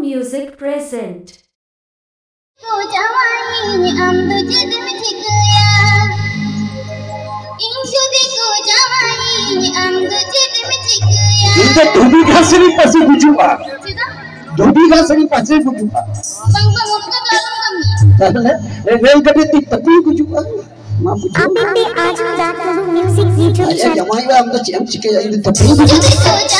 Music present. Ini dhobi ghasri pasi bujuba. Dhobi ghasri pasi bujuba. Bang उनका दालम कमी। Rail गड्डी ती पति बुजुba. आप भी आज रात को music YouTube Ayah channel jamaah yang tu cem sikit ini tapi bujuba.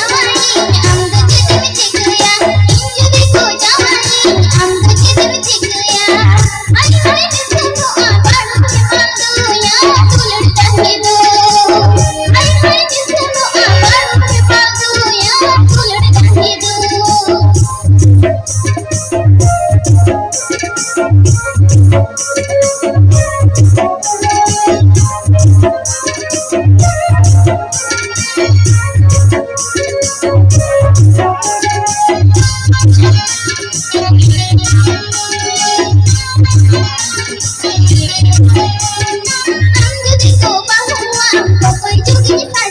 I'm